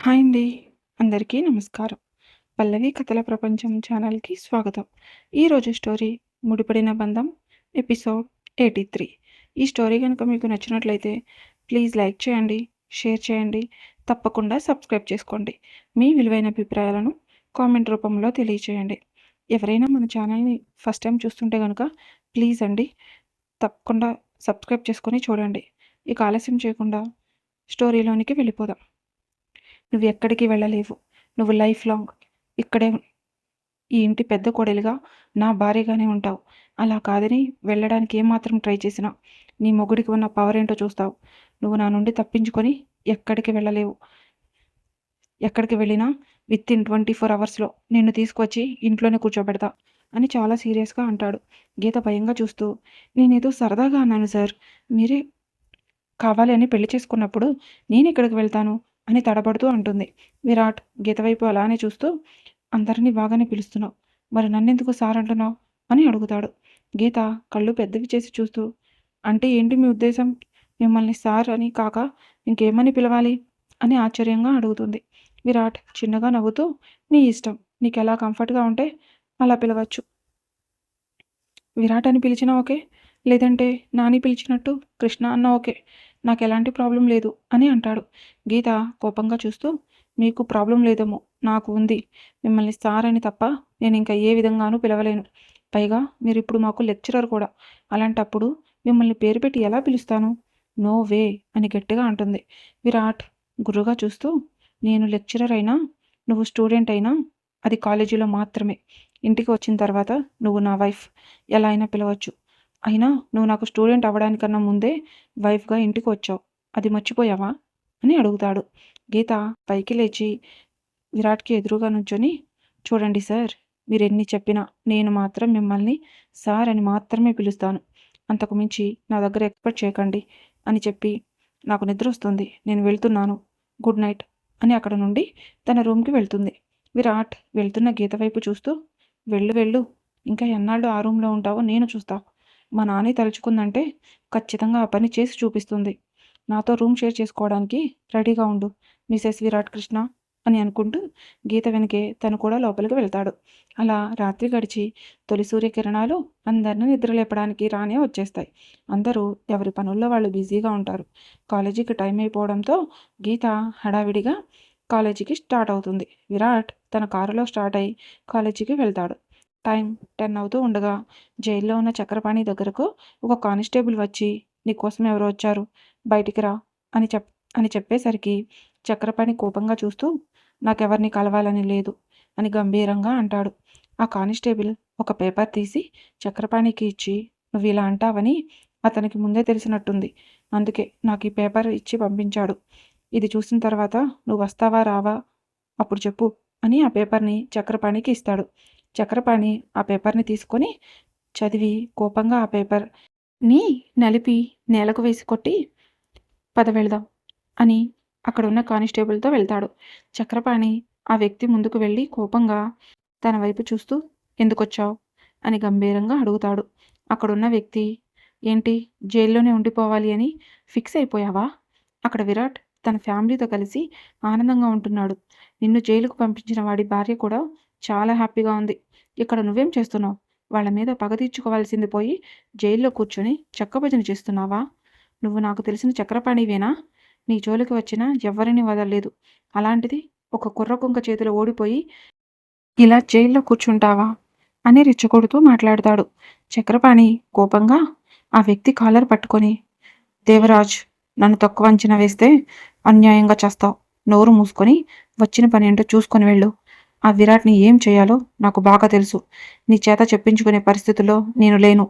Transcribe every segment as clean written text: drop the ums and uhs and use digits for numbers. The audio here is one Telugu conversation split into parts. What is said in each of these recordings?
హాయ్ అండి. అందరికీ నమస్కారం. పల్లవి కథల ప్రపంచం ఛానల్‌కి స్వాగతం. ఈరోజు స్టోరీ 'ముడిపడిన బంధం' ఎపిసోడ్ 83. ఈ స్టోరీ గనుక మీకు నచ్చినట్లయితే ప్లీజ్ లైక్ చేయండి, షేర్ చేయండి, తప్పకుండా సబ్స్క్రైబ్ చేసుకోండి. మీ విలువైన అభిప్రాయాలను కామెంట్ రూపంలో తెలియచేయండి. ఎవరైనా మన ఛానల్‌ని ఫస్ట్ టైం చూస్తుంటే గనుక ప్లీజ్ అండి తప్పకుండా సబ్స్క్రైబ్ చేసుకొని చూడండి. ఇక ఆలస్యం చేయకుండా స్టోరీలోనికి వెళ్ళిపోదాం. నువ్వు ఎక్కడికి వెళ్ళలేవు. నువ్వు లైఫ్ లాంగ్ ఇక్కడే ఈ ఇంటి పెద్ద కోడలిగా నా భార్యగానే ఉంటావు. అలా కాదని వెళ్ళడానికి ఏమాత్రం ట్రై చేసినా నీ మొగుడికి ఉన్న పవర్ ఏంటో చూస్తావు. నువ్వు నా నుండి తప్పించుకొని ఎక్కడికి వెళ్ళలేవు. ఎక్కడికి వెళ్ళినా వితిన్ 24 అవర్స్లో నిన్ను తీసుకొచ్చి ఇంట్లోనే కూర్చోబెడతా అని చాలా సీరియస్గా అంటాడు. గీత భయంగా చూస్తూ, నేనేదో సరదాగా అన్నాను సార్, మీరే కావాలి అని పెళ్లి చేసుకున్నప్పుడు నేను ఎక్కడికి వెళ్తాను అని తడబడుతూ అంటుంది. విరాట్ గీత వైపు అలానే చూస్తూ, అందరినీ బాగానే పిలుస్తున్నావు, మరి నన్నెందుకు సార్ అంటున్నావు అని అడుగుతాడు. గీత కళ్ళు పెద్దవి చేసి చూస్తూ, అంటే ఏంటి మీ ఉద్దేశం? మిమ్మల్ని సార్ అని కాక ఇంకేమని పిలవాలి అని ఆశ్చర్యంగా అడుగుతుంది. విరాట్ చిన్నగా నవ్వుతూ, నీ ఇష్టం, నీకు ఎలా కంఫర్ట్గా ఉంటే అలా పిలవచ్చు. విరాట్ అని పిలిచినా ఓకే, లేదంటే నాని పిలిచినట్టు కృష్ణ అన్న ఓకే, నాకు ఎలాంటి ప్రాబ్లం లేదు అని అంటాడు. గీత కోపంగా చూస్తూ, మీకు ప్రాబ్లం లేదేమో, నాకు ఉంది. మిమ్మల్ని సార్ అని తప్ప నేను ఇంకా ఏ విధంగానూ పిలవలేను. పైగా మీరు ఇప్పుడు మాకు లెక్చరర్ కూడా. అలాంటప్పుడు మిమ్మల్ని పేరు పెట్టి ఎలా పిలుస్తాను? నో వే అని గట్టిగా అంటుంది. విరాట్ గుర్రుగా చూస్తూ, నేను లెక్చరర్ అయినా నువ్వు స్టూడెంట్ అయినా అది కాలేజీలో మాత్రమే. ఇంటికి వచ్చిన తర్వాత నువ్వు నా వైఫ్, ఎలా అయినా పిలవచ్చు. అయినా నువ్వు నాకు స్టూడెంట్ అవ్వడానికన్నా ముందే వైఫ్గా ఇంటికి వచ్చావు, అది మర్చిపోయావా అని అడుగుతాడు. గీత పైకి లేచి విరాట్కి ఎదురుగా నుంచొని, చూడండి సార్, మీరు ఎన్ని చెప్పినా నేను మాత్రం మిమ్మల్ని సార్ అని మాత్రమే పిలుస్తాను. అంతకు మించి నా దగ్గర ఎక్స్పెక్ట్ చేయకండి అని చెప్పి, నాకు నిద్ర వస్తుంది, నేను వెళ్తున్నాను, గుడ్ నైట్ అని అక్కడ నుండి తన రూమ్కి వెళ్తుంది. విరాట్ వెళ్తున్న గీత వైపు చూస్తూ, వెళ్ళు వెళ్ళు, ఇంకా ఎన్నాళ్ళు ఆ రూమ్లో ఉంటావో నేను చూస్తా. మా నాని తలుచుకుందంటే ఖచ్చితంగా ఆ పని చేసి చూపిస్తుంది. నాతో రూమ్ షేర్ చేసుకోవడానికి రెడీగా ఉండు మిసెస్ విరాట్ కృష్ణ అని అనుకుంటూ గీత వెనకే తను కూడా లోపలికి వెళ్తాడు. అలా రాత్రి గడిచి తొలి సూర్యకిరణాలు అందరిని నిద్రలేపడానికి రానే వచ్చేస్తాయి. అందరూ ఎవరి పనుల్లో వాళ్ళు బిజీగా ఉంటారు. కాలేజీకి టైం అయిపోవడంతో గీత హడావిడిగా కాలేజీకి స్టార్ట్ అవుతుంది. విరాట్ తన కారులో స్టార్ట్ అయి కాలేజీకి వెళ్తాడు. టైం 10 అవుతూ ఉండగా జైల్లో ఉన్న చక్రపాణి దగ్గరకు ఒక కానిస్టేబుల్ వచ్చి, నీకోసం ఎవరు వచ్చారు, బయటికి రా అని అని చెప్పేసరికి చక్రపాణి కోపంగా చూస్తూ, నాకెవరిని కలవాలని లేదు అని గంభీరంగా అంటాడు. ఆ కానిస్టేబుల్ ఒక పేపర్ తీసి చక్రపాణికి ఇచ్చి, నువ్వు ఇలా అంటావని అతనికి ముందే తెలిసినట్టుంది, అందుకే నాకు ఈ పేపర్ ఇచ్చి పంపించాడు. ఇది చూసిన తర్వాత నువ్వు వస్తావా రావా అప్పుడు చెప్పు అని ఆ పేపర్ని చక్రపాణికి ఇస్తాడు. చక్రపాణి ఆ పేపర్ని తీసుకొని చదివి కోపంగా ఆ పేపర్ని నలిపి నేలకు వేసి కొట్టి, పద వెళ్దాం అని అక్కడున్న కానిస్టేబుల్తో వెళ్తాడు. చక్రపాణి ఆ వ్యక్తి ముందుకు వెళ్ళి కోపంగా తన వైపు చూస్తూ, ఎందుకొచ్చావు అని గంభీరంగా అడుగుతాడు. అక్కడున్న వ్యక్తి, ఏంటి జైల్లోనే ఉండిపోవాలి అని ఫిక్స్ అయిపోయావా? అక్కడ విరాట్ తన ఫ్యామిలీతో కలిసి ఆనందంగా ఉంటున్నాడు. నిన్ను జైలుకు పంపించిన వాడి భార్య కూడా చాలా హ్యాపీగా ఉంది. ఇక్కడ నువ్వేం చేస్తున్నావు? వాళ్ళ మీద పగ తీర్చుకోవాల్సింది పోయి జైల్లో కూర్చొని చెక్కభజన చేస్తున్నావా? నువ్వు నాకు తెలిసిన చక్రపాణివేనా? నీ జోలికి వచ్చినా ఎవ్వరిని వదలలేదు. అలాంటిది ఒక కుర్రకుంక చేతిలో ఓడిపోయి ఇలా జైల్లో కూర్చుంటావా అని రెచ్చగొడుతూ మాట్లాడతాడు. చక్రపాణి కోపంగా ఆ వ్యక్తి కాలర్ పట్టుకొని, దేవరాజ్, నన్ను తక్కువ అంచనా వేస్తే అన్యాయంగా చేస్తావు. నోరు మూసుకొని వచ్చిన పని ఏంటో చూసుకొని వెళ్ళు. ఆ విరాట్ని ఏం చేయాలో నాకు బాగా తెలుసు. నీ చేత చెప్పించుకునే పరిస్థితుల్లో నేను లేను.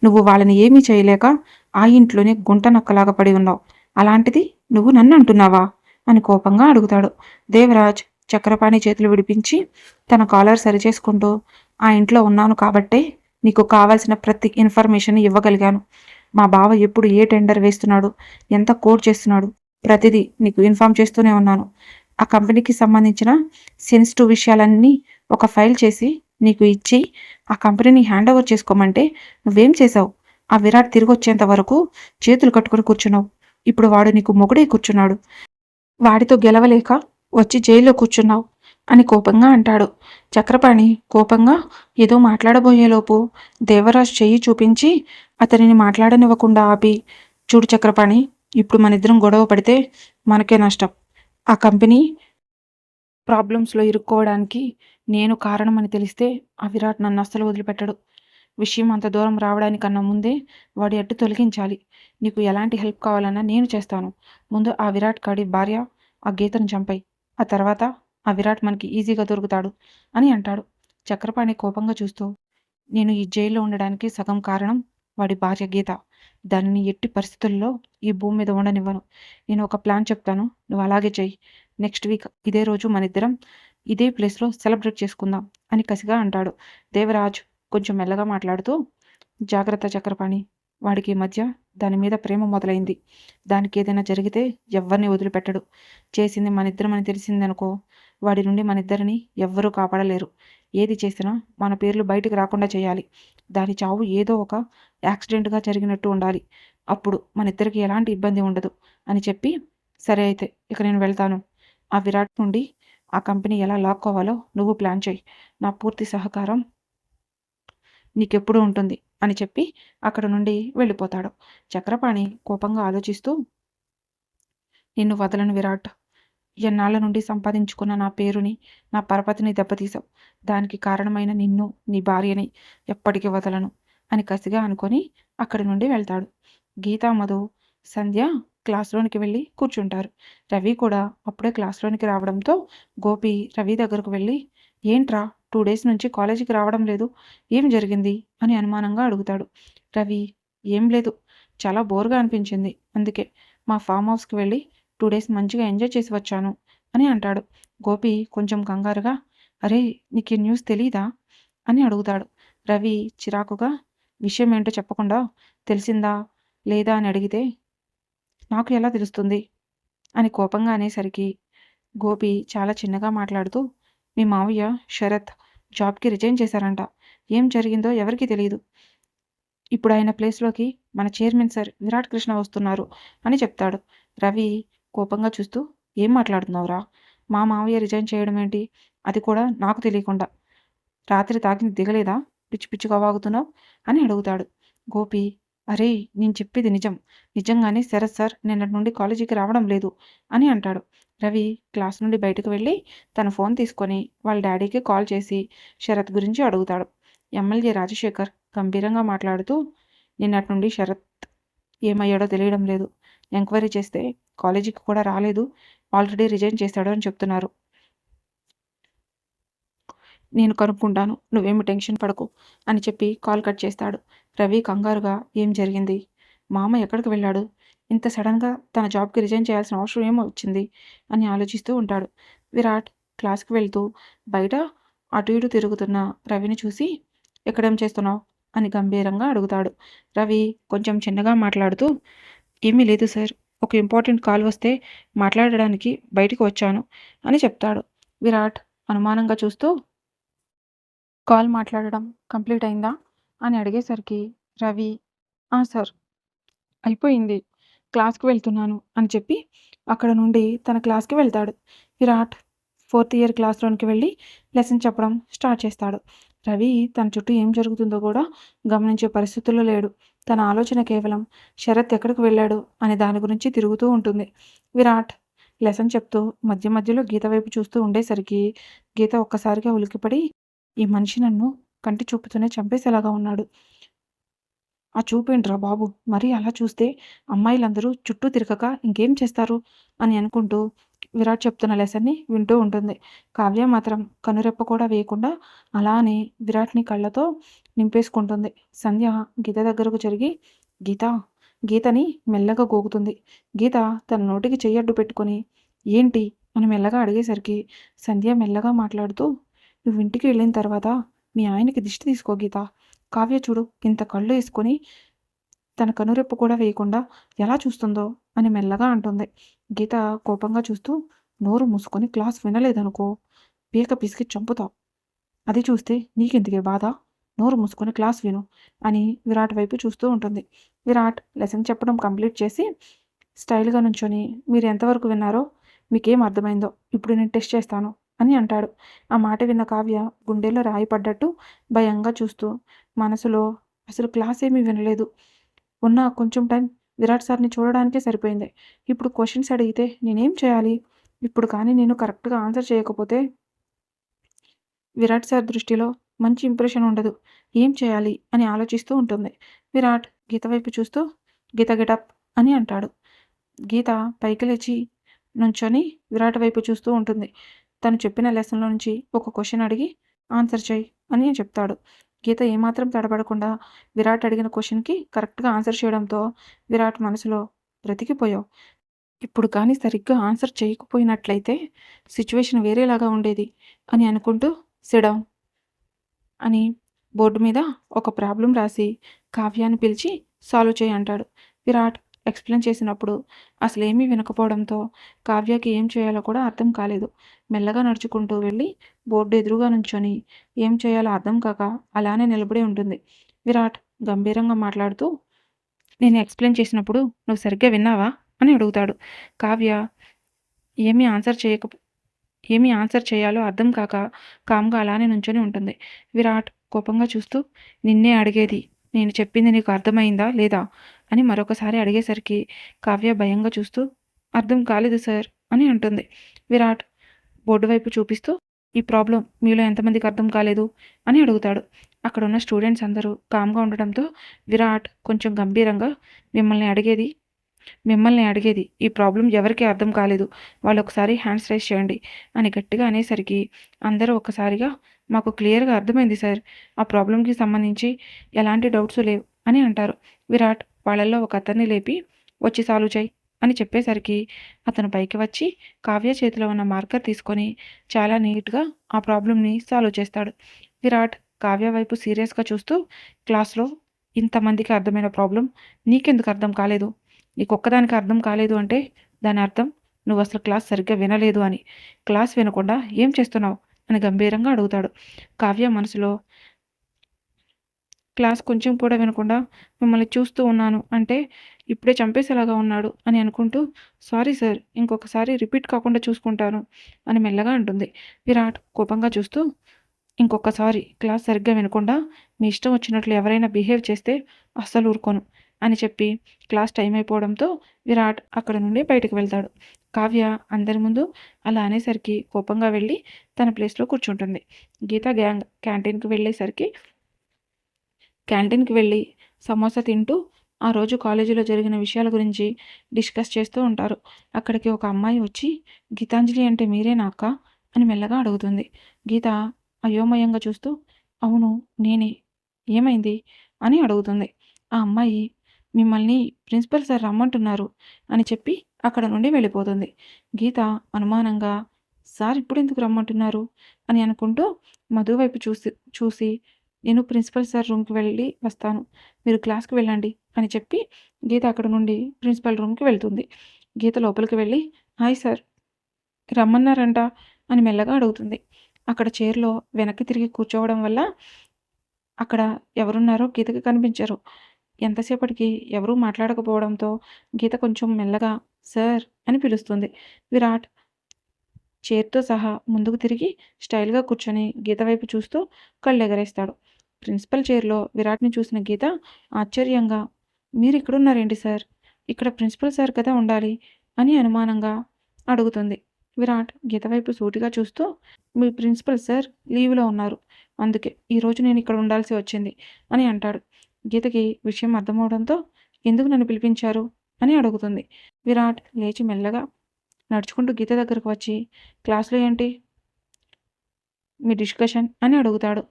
నువ్వు వాళ్ళని ఏమీ చేయలేక ఆ ఇంట్లోనే గుంట నక్కలాగా పడి ఉన్నావు. అలాంటిది నువ్వు నన్ను అంటున్నావా అని కోపంగా అడుగుతాడు. దేవరాజ్ చక్రపాణి చేతులు విడిపించి తన కాలర్ సరిచేసుకుంటూ, ఆ ఇంట్లో ఉన్నాను కాబట్టే నీకు కావాల్సిన ప్రతి ఇన్ఫర్మేషన్ ఇవ్వగలిగాను. మా బావ ఎప్పుడు ఏ టెండర్ వేస్తున్నాడు, ఎంత కోడ్ చేస్తున్నాడు, ప్రతిదీ నీకు ఇన్ఫామ్ చేస్తూనే ఉన్నాను. ఆ కంపెనీకి సంబంధించిన సెన్సిటివ్ విషయాలన్నీ ఒక ఫైల్ చేసి నీకు ఇచ్చి ఆ కంపెనీని హ్యాండ్ ఓవర్ చేసుకోమంటే నువ్వేం చేసావు? ఆ విరాట్ తిరిగి వచ్చేంత వరకు చేతులు కట్టుకుని కూర్చున్నావు. ఇప్పుడు వాడు నీకు మొగుడే కూర్చున్నాడు. వాడితో గెలవలేక వచ్చి జైల్లో కూర్చున్నావు అని కోపంగా అంటాడు. చక్రపాణి కోపంగా ఏదో మాట్లాడబోయేలోపు దేవరాజ్ చెయ్యి చూపించి అతనిని మాట్లాడనివ్వకుండా ఆపి, చూడు చక్రపాణి, ఇప్పుడు మనిద్దరం గొడవ పడితే మనకే నష్టం. ఆ కంపెనీ ప్రాబ్లమ్స్లో ఇరుక్కోవడానికి నేను కారణమని తెలిస్తే ఆ విరాట్ నన్ను అస్సలు వదిలిపెట్టడు. విషయం అంత దూరం రావడానికన్నా ముందే వాడి అడ్డు తొలగించాలి. నీకు ఎలాంటి హెల్ప్ కావాలన్నా నేను చేస్తాను. ముందు ఆ విరాట్ కాడి భార్య ఆ గీతను చంపై, ఆ తర్వాత ఆ విరాట్ మనకి ఈజీగా దొరుకుతాడు అని అంటాడు. చక్రపాణి కోపంగా చూస్తూ, నేను ఈ జైల్లో ఉండడానికి సగం కారణం వాడి భార్య గీత. దానిని ఎట్టి పరిస్థితుల్లో ఈ భూమి మీద ఉండనివ్వను. నేను ఒక ప్లాన్ చెప్తాను, నువ్వు అలాగే చెయ్యి. నెక్స్ట్ వీక్ ఇదే రోజు మనిద్దరం ఇదే ప్లేస్లో సెలబ్రేట్ చేసుకుందాం అని కసిగా అంటాడు. దేవరాజ్ కొంచెం మెల్లగా మాట్లాడుతూ, జాగ్రత్త చక్రపాణి, వాడికి ఈ మధ్య దాని మీద ప్రేమ మొదలైంది. దానికి ఏదైనా జరిగితే ఎవరిని వదిలిపెట్టడు. చేసింది మనిద్దరం అని తెలిసిందనుకో, వాడి నుండి మనిద్దరిని ఎవ్వరూ కాపాడలేరు. ఏది చేసినా మన పేర్లు బయటికి రాకుండా చేయాలి. దాని చావు ఏదో ఒక యాక్సిడెంట్గా జరిగినట్టు ఉండాలి. అప్పుడు మనిద్దరికి ఎలాంటి ఇబ్బంది ఉండదు అని చెప్పి, సరే అయితే ఇక నేను వెళ్తాను. ఆ విరాట్ నుండి ఆ కంపెనీ ఎలా లాక్కోవాలో నువ్వు ప్లాన్ చేయి. నా పూర్తి సహకారం నీకెప్పుడు ఉంటుంది అని చెప్పి అక్కడ నుండి వెళ్ళిపోతాడు. చక్రపాణి కోపంగా ఆలోచిస్తూ, నిన్ను వదలను విరాట్. ఎన్నాళ్ళ నుండి సంపాదించుకున్న నా పేరుని, నా పరపతిని దెబ్బతీసావు. దానికి కారణమైన నిన్ను, నీ భార్యని ఎప్పటికీ వదలను అని కసిగా అనుకొని అక్కడి నుండి వెళ్తాడు. గీతా, మధు, సంధ్య క్లాస్లోనికి వెళ్ళి కూర్చుంటారు. రవి కూడా అప్పుడే క్లాస్లోనికి రావడంతో గోపి రవి దగ్గరకు వెళ్ళి, ఏంట్రా 2 డేస్ నుంచి కాలేజీకి రావడం లేదు, ఏం జరిగింది అని అనుమానంగా అడుగుతాడు. రవి, ఏం లేదు, చాలా బోర్గా అనిపించింది, అందుకే మా ఫామ్ హౌస్కి వెళ్ళి 2 డేస్ మంచిగా ఎంజాయ్ చేసి వచ్చాను అని అంటాడు. గోపి కొంచెం కంగారుగా, అరే నీకు ఈ న్యూస్ తెలీదా అని అడుగుతాడు. రవి చిరాకుగా, విషయం ఏంటో చెప్పకుండా తెలిసిందా లేదా అని అడిగితే నాకు ఎలా తెలుస్తుంది అని కోపంగా అనేసరికి గోపి చాలా చిన్నగా మాట్లాడుతూ, మీ మావయ్య శరత్ జాబ్కి రిజైన్ చేశారంట. ఏం జరిగిందో ఎవరికీ తెలియదు. ఇప్పుడు ఆయన ప్లేస్లోకి మన చైర్మన్ సార్ విరాట్ కృష్ణ వస్తున్నారు అని చెప్తాడు. రవి కోపంగా చూస్తూ, ఏం మాట్లాడుతున్నావురా? మా మావయ్య రిజైన్ చేయడం ఏంటి, అది కూడా నాకు తెలియకుండా? రాత్రి తాగింది దిగలేదా, పిచ్చి పిచ్చిగా వాగుతున్నావు అని అడుగుతాడు. గోపి, అరే నేను చెప్పేది నిజం, నిజంగానే శరత్ సార్ నిన్నటి నుండి కాలేజీకి రావడం లేదు అని అంటాడు. రవి క్లాస్ నుండి బయటకు వెళ్ళి తన ఫోన్ తీసుకొని వాళ్ళ డాడీకి కాల్ చేసి శరత్ గురించి అడుగుతాడు. ఎమ్మెల్యే రాజశేఖర్ గంభీరంగా మాట్లాడుతూ, నిన్నటి నుండి శరత్ ఏమయ్యాడో తెలియడం లేదు. ఎంక్వైరీ చేస్తే కాలేజీకి కూడా రాలేదు, ఆల్రెడీ రిజైన్ చేశాడు అని చెప్తున్నారు. నేను కనుక్కుంటాను, నువ్వేమి టెన్షన్ పడకు అని చెప్పి కాల్ కట్ చేస్తాడు. రవి కంగారుగా, ఏం జరిగింది, మామ ఎక్కడికి వెళ్ళాడు, ఇంత సడన్గా తన జాబ్కి రిజైన్ చేయాల్సిన అవసరం ఏమో వచ్చింది అని ఆలోచిస్తూ ఉంటాడు. విరాట్ క్లాస్కి వెళ్తూ బయట అటు ఇటు తిరుగుతున్న రవిని చూసి, ఎక్కడేం చేస్తున్నావు అని గంభీరంగా అడుగుతాడు. రవి కొంచెం చిన్నగా మాట్లాడుతూ, ఏమీ లేదు సార్, ఒక ఇంపార్టెంట్ కాల్ వస్తే మాట్లాడడానికి బయటికి వచ్చాను అని చెప్తాడు. విరాట్ అనుమానంగా చూస్తూ, కాల్ మాట్లాడడం కంప్లీట్ అయిందా అని అడిగేసరికి రవి, సార్ అయిపోయింది, క్లాస్కి వెళ్తున్నాను అని చెప్పి అక్కడ నుండి తన క్లాస్కి వెళ్తాడు. విరాట్ 4th ఇయర్ క్లాస్లోనికి వెళ్ళి లెసన్ చెప్పడం స్టార్ట్ చేస్తాడు. రవి తన చుట్టూ ఏం జరుగుతుందో కూడా గమనించే పరిస్థితుల్లో లేడు. తన ఆలోచన కేవలం శరత్ ఎక్కడికి వెళ్ళాడు అనే దాని గురించి తిరుగుతూ ఉంటుంది. విరాట్ లెసన్ చెప్తూ మధ్య మధ్యలో గీత వైపు చూస్తూ ఉండేసరికి గీత ఒక్కసారిగా ఉలికిపడి, ఈ మనిషి నన్ను కంటి చూపుతూనే చంపేసేలాగా ఉన్నాడు, ఆ చూపేంట్రా బాబు, మరీ అలా చూస్తే అమ్మాయిలందరూ చుట్టూ తిరగక ఇంకేం చేస్తారు అని అనుకుంటూ విరాట్ చెప్తున్న లెసన్ని వింటూ ఉంటుంది. కావ్య మాత్రం కనురెప్ప కూడా వేయకుండా అలానే విరాట్ని కళ్ళతో నింపేసుకుంటుంది. సంధ్య గీత దగ్గరకు జరిగి, గీత గీతని మెల్లగా గోకుతుంది. గీత తన నోటికి చెయ్యడ్డు పెట్టుకొని, ఏంటి అని మెల్లగా అడిగేసరికి సంధ్య మెల్లగా మాట్లాడుతూ, నువ్వు ఇంటికి వెళ్ళిన తర్వాత మీ ఆయనకి దిష్టి తీసుకో గీత, కావ్య చూడు ఇంత కళ్ళు వేసుకొని తన కనురెప్పు కూడా వేయకుండా ఎలా చూస్తుందో అని మెల్లగా అంటుంది. గీత కోపంగా చూస్తూ, నోరు మూసుకొని క్లాస్ వినలేదనుకో పీక పిసికి చంపుతావు, అది చూస్తే నీకెందుకే బాధ, నోరు మూసుకొని క్లాస్ విను అని విరాట్ వైపు చూస్తూ ఉంటుంది. విరాట్ లెసన్ చెప్పడం కంప్లీట్ చేసి స్టైల్గా నుంచొని, మీరు ఎంతవరకు విన్నారో మీకేం అర్థమైందో ఇప్పుడు నేను టెస్ట్ చేస్తాను అని అంటాడు. ఆ మాట విన్న కావ్య గుండెల్లో రాయి పడ్డట్టు భయంగా చూస్తూ మనసులో అసలు క్లాస్ ఏమీ వినలేదు. ఉన్న కొంచెం టైం విరాట్ సార్ని చూడడానికే సరిపోయింది. ఇప్పుడు క్వశ్చన్స్ అడిగితే నేనేం చేయాలి? ఇప్పుడు కానీ నేను కరెక్ట్గా ఆన్సర్ చేయకపోతే విరాట్ సార్ దృష్టిలో మంచి ఇంప్రెషన్ ఉండదు. ఏం చేయాలి అని ఆలోచిస్తూ ఉంటుంది. విరాట్ గీత వైపు చూస్తూ గీత గెటప్ అని అంటాడు. గీత పైకి లేచి నుంచొని విరాట్ వైపు చూస్తూ ఉంటుంది. తను చెప్పిన లెసన్లో నుంచి ఒక క్వశ్చన్ అడిగి ఆన్సర్ చేయి అని చెప్తాడు. గీత ఏమాత్రం తడబడకుండా విరాట్ అడిగిన క్వశ్చన్కి కరెక్ట్గా ఆన్సర్ చేయడంతో విరాట్ మనసులో బ్రతికిపోయావు. ఇప్పుడు కానీ సరిగ్గా ఆన్సర్ చేయకపోయినట్లయితే సిచ్యువేషన్ వేరేలాగా ఉండేది అని అనుకుంటూ సిడౌన్ అని బోర్డు మీద ఒక ప్రాబ్లం రాసి కావ్యాన్ని పిలిచి సాల్వ్ చేయి అంటాడు. విరాట్ ఎక్స్ప్లెయిన్ చేసినప్పుడు అసలు ఏమీ వినకపోవడంతో కావ్యకి ఏం చేయాలో కూడా అర్థం కాలేదు. మెల్లగా నడుచుకుంటూ వెళ్ళి బోర్డు ఎదురుగా నుంచొని ఏం చేయాలో అర్థం కాక అలానే నిలబడి ఉంటుంది. విరాట్ గంభీరంగా మాట్లాడుతూ నేను ఎక్స్ప్లెయిన్ చేసినప్పుడు నువ్వు సరిగ్గా విన్నావా అని అడుగుతాడు. కావ్య ఏమీ ఆన్సర్ చేయాలో అర్థం కాక కామ్గా అలానే నుంచొని ఉంటుంది. విరాట్ కోపంగా చూస్తూ నిన్నే అడిగేది, నేను చెప్పింది నీకు అర్థమైందా లేదా అని మరొకసారి అడిగేసరికి కావ్య భయంగా చూస్తూ అర్థం కాలేదు సార్ అని అంటుంది. విరాట్ బోర్డు వైపు చూపిస్తూ ఈ ప్రాబ్లం మీలో ఎంతమందికి అర్థం కాలేదు అని అడుగుతాడు. అక్కడ ఉన్న స్టూడెంట్స్ అందరూ కామ్గా ఉండడంతో విరాట్ కొంచెం గంభీరంగా మిమ్మల్ని అడిగేది ఈ ప్రాబ్లం ఎవరికీ అర్థం కాలేదు, వాళ్ళు ఒకసారి హ్యాండ్స్ రైజ్ చేయండి అని గట్టిగా అనేసరికి అందరూ ఒక్కసారిగా మాకు క్లియర్గా అర్థమైంది సార్, ఆ ప్రాబ్లంకి సంబంధించి ఎలాంటి డౌట్స్ లేవు అని అంటారు. విరాట్ వాళ్ళల్లో ఒక అతన్ని లేపి వచ్చి సాల్వ్ చేయి అని చెప్పేసరికి అతను పైకి వచ్చి కావ్య చేతిలో ఉన్న మార్కర్ తీసుకొని చాలా నీట్గా ఆ ప్రాబ్లంని సాల్వ్ చేస్తాడు. విరాట్ కావ్య వైపు సీరియస్గా చూస్తూ క్లాస్లో ఇంతమందికి అర్థమైన ప్రాబ్లం నీకెందుకు అర్థం కాలేదు? నీకొక్కదానికి అర్థం కాలేదు అంటే దాని అర్థం నువ్వు అసలు క్లాస్ సరిగ్గా వినలేదు అని. క్లాస్ వినకుండా ఏం చేస్తున్నావు అని గంభీరంగా అడుగుతాడు. కావ్య మనసులో క్లాస్ కొంచెం కూడా వినకుండా మిమ్మల్ని చూస్తూ ఉన్నాను అంటే ఇప్పుడే చంపేసేలాగా ఉన్నాడు అని అనుకుంటూ సారీ సార్, ఇంకొకసారి రిపీట్ కాకుండా చూసుకుంటాను అని మెల్లగా అంటుంది. విరాట్ కోపంగా చూస్తూ ఇంకొకసారి క్లాస్ సరిగ్గా వినకుండా మీ ఇష్టం వచ్చినట్లు ఎవరైనా బిహేవ్ చేస్తే అస్సలు ఊరుకోను అని చెప్పి క్లాస్ టైం అయిపోవడంతో విరాట్ అక్కడ నుండి బయటకు వెళ్తాడు. కావ్య అందరి ముందు అలా అనేసరికి కోపంగా వెళ్ళి తన ప్లేస్లో కూర్చుంటుంది. గీత గ్యాంగ్ క్యాంటీన్కి వెళ్ళి సమోసా తింటూ ఆ రోజు కాలేజీలో జరిగిన విషయాల గురించి డిస్కస్ చేస్తూ ఉంటారు. అక్కడికి ఒక అమ్మాయి వచ్చి గీతాంజలి అంటే మీరేనా అక్క అని మెల్లగా అడుగుతుంది. గీత అయోమయంగా చూస్తూ అవును నేనే, ఏమైంది అని అడుగుతుంది. ఆ అమ్మాయి మిమ్మల్ని ప్రిన్సిపల్ సార్ రమ్మంటున్నారు అని చెప్పి అక్కడ నుండి వెళ్ళిపోతుంది. గీత అనుమానంగా సార్ ఇప్పుడు ఎందుకు రమ్మంటున్నారు అని అనుకుంటూ మధు వైపు చూసి నేను ప్రిన్సిపల్ సార్ రూమ్కి వెళ్ళి వస్తాను, మీరు క్లాస్కి వెళ్ళండి అని చెప్పి గీత అక్కడ నుండి ప్రిన్సిపల్ రూమ్కి వెళ్తుంది. గీత లోపలికి వెళ్ళి హాయ్ సార్ రమ్మన్నారంట అని మెల్లగా అడుగుతుంది. అక్కడ చైర్లో వెనక్కి తిరిగి కూర్చోవడం వల్ల అక్కడ ఎవరున్నారో గీతకి కనిపించరు. ఎంతసేపటికి ఎవరూ మాట్లాడకపోవడంతో గీత కొంచెం మెల్లగా సార్ అని పిలుస్తుంది. విరాట్ చైర్తో సహా ముందుకు తిరిగి స్టైల్గా కూర్చొని గీత వైపు చూస్తూ కళ్ళు ఎగరేస్తాడు. ప్రిన్సిపల్ చైర్లో విరాట్ని చూసిన గీత ఆశ్చర్యంగా మీరు ఇక్కడున్నారేంటి సార్, ఇక్కడ ప్రిన్సిపల్ సార్ కదా ఉండాలి అని అనుమానంగా అడుగుతుంది. విరాట్ గీత వైపు సూటిగా చూస్తూ మీ ప్రిన్సిపల్ సార్ లీవ్లో ఉన్నారు, అందుకే ఈరోజు నేను ఇక్కడ ఉండాల్సి వచ్చింది అని అంటాడు. గీతకి విషయం అర్థమవడంతో ఎందుకు నన్ను పిలిపించారు అని అడుగుతుంది. విరాట్ లేచి మెల్లగా నడుచుకుంటూ గీత దగ్గరకు వచ్చి క్లాస్లో ఏంటి మీ డిస్కషన్ అని అడుగుతాడు.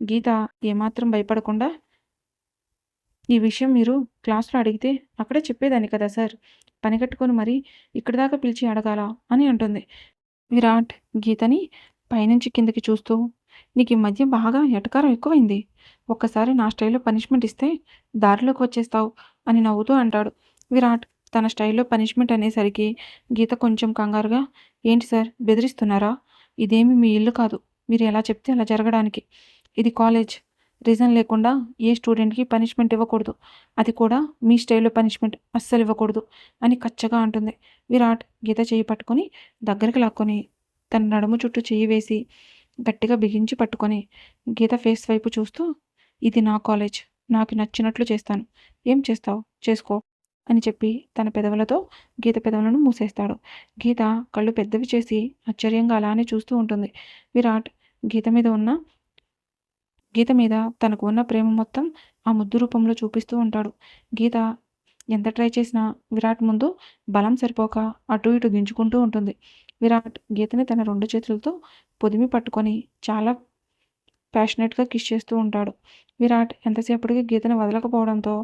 గీత ఏమాత్రం భయపడకుండా ఈ విషయం మీరు క్లాస్లో అడిగితే అక్కడే చెప్పేదాన్ని కదా సార్, పని కట్టుకొని మరీ ఇక్కడి దాకా పిలిచి అడగాల అని అంటుంది. విరాట్ గీతని పైనుంచి కిందకి చూస్తూ నీకు ఈ మధ్య బాగా ఎటకారం ఎక్కువైంది, ఒక్కసారి నా స్టైల్లో పనిష్మెంట్ ఇస్తే దారిలోకి వచ్చేస్తావు అని నవ్వుతూ అంటాడు. విరాట్ తన స్టైల్లో పనిష్మెంట్ అనేసరికి గీత కొంచెం కంగారుగా ఏంటి సార్ బెదిరిస్తున్నారా, ఇదేమి మీ ఇల్లు కాదు, మీరు ఎలా చెప్తే అలా జరగడానికి, ఇది కాలేజ్, రీజన్ లేకుండా ఏ స్టూడెంట్‌కి పనిష్మెంట్ ఇవ్వకూడదు. అది కూడా మీ స్టైల్‌లో పనిష్మెంట్ అస్సలు ఇవ్వకూడదు అని కచ్చగా అంటుంది. విరాట్ గీత చెయ్యి పట్టుకొని దగ్గరికి లాక్కొని తన నడుము చుట్టూ చెయ్యి వేసి గట్టిగా బిగించి పట్టుకొని గీత ఫేస్ వైపు చూస్తూ, ఇది నా కాలేజ్. నాకు నచ్చినట్లు చేస్తాను. ఏం చేస్తావు? చేసుకో అని చెప్పి తన పెదవులతో గీత పెదవులను మూసేస్తాడు. గీత కళ్ళు పెద్దవి చేసి ఆశ్చర్యంగా అలానే చూస్తూ ఉంటుంది. విరాట్ గీత మీద ఉన్న గీత మీద తనకు ఉన్న ప్రేమ మొత్తం ఆ ముద్దు రూపంలో చూపిస్తూ ఉంటాడు. గీత ఎంత ట్రై చేసినా విరాట్ ముందు బలం సరిపోక అటు ఇటు గింజుకుంటూ ఉంటుంది. విరాట్ గీతని తన 2 చేతులతో పొదిమి పట్టుకొని చాలా ప్యాషనెట్‌గా కిస్ చేస్తూ ఉంటాడు. విరాట్ ఎంతసేపటికి గీతని వదలకపోవడంతో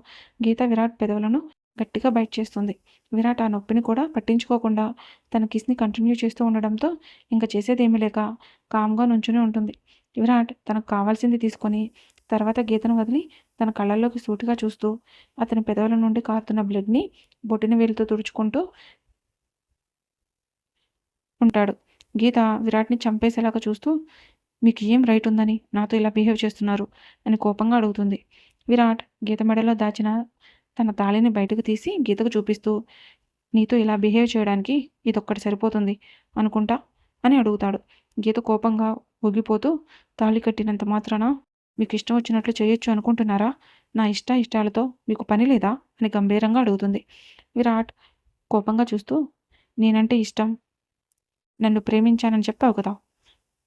గీత విరాట్ పెదవులను గట్టిగా బైట్ చేస్తుంది. విరాట్ ఆ నొప్పిని కూడా పట్టించుకోకుండా తన కిస్‌ని కంటిన్యూ చేస్తూ ఉండడంతో ఇంక చేసేదేమీ లేక కామ్‌గా నుంచుని ఉంటుంది. విరాట్ తనకు కావాల్సింది తీసుకొని తర్వాత గీతను వదిలి తన కళ్ళల్లోకి సూటిగా చూస్తూ అతని పెదవుల నుండి కారుతున్న బ్లడ్‌ని బొటన వేలుతో తుడుచుకుంటూ ఉంటాడు. గీత విరాట్‌ని చంపేసేలాగా చూస్తూ, మీకు ఏం రైట్ ఉందని నాతో ఇలా బిహేవ్ చేస్తున్నారు అని కోపంగా అడుగుతుంది. విరాట్ గీత మెడలో దాచిన తన తాళిని బయటకు తీసి గీతకు చూపిస్తూ, నీతో ఇలా బిహేవ్ చేయడానికి ఇదొక్కటి సరిపోతుంది అనుకుంటా అని అడుగుతాడు. గీత కోపంగా ఊగిపోతూ, తాళి కట్టినంత మాత్రాన మీకు ఇష్టం వచ్చినట్లు చేయొచ్చు అనుకుంటున్నారా? నా ఇష్టాలతో మీకు పని లేదా అని గంభీరంగా అడుగుతుంది. విరాట్ కోపంగా చూస్తూ, నేనంటే ఇష్టం, నన్ను ప్రేమించానని చెప్పావు కదా,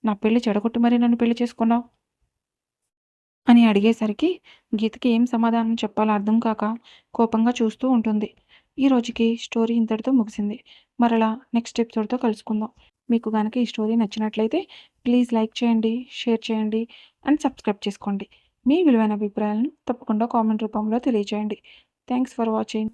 నా పెళ్లి చెడగొట్టి మరీ నన్ను పెళ్లి చేసుకున్నావు అని అడిగేసరికి గీతకి ఏం సమాధానం చెప్పాలో అర్థం కాక కోపంగా చూస్తూ ఉంటుంది. ఈ రోజుకి స్టోరీ ఇంతటితో ముగిసింది. మరలా నెక్స్ట్ ఎపిసోడ్తో కలుసుకుందాం. మీకు కనుక ఈ స్టోరీ నచ్చినట్లయితే ప్లీజ్ లైక్ చేయండి, షేర్ చేయండి అండ్ సబ్స్క్రైబ్ చేసుకోండి. మీ విలువైన అభిప్రాయాలను తప్పకుండా కామెంట్ రూపంలో తెలియజేయండి. Thanks for watching.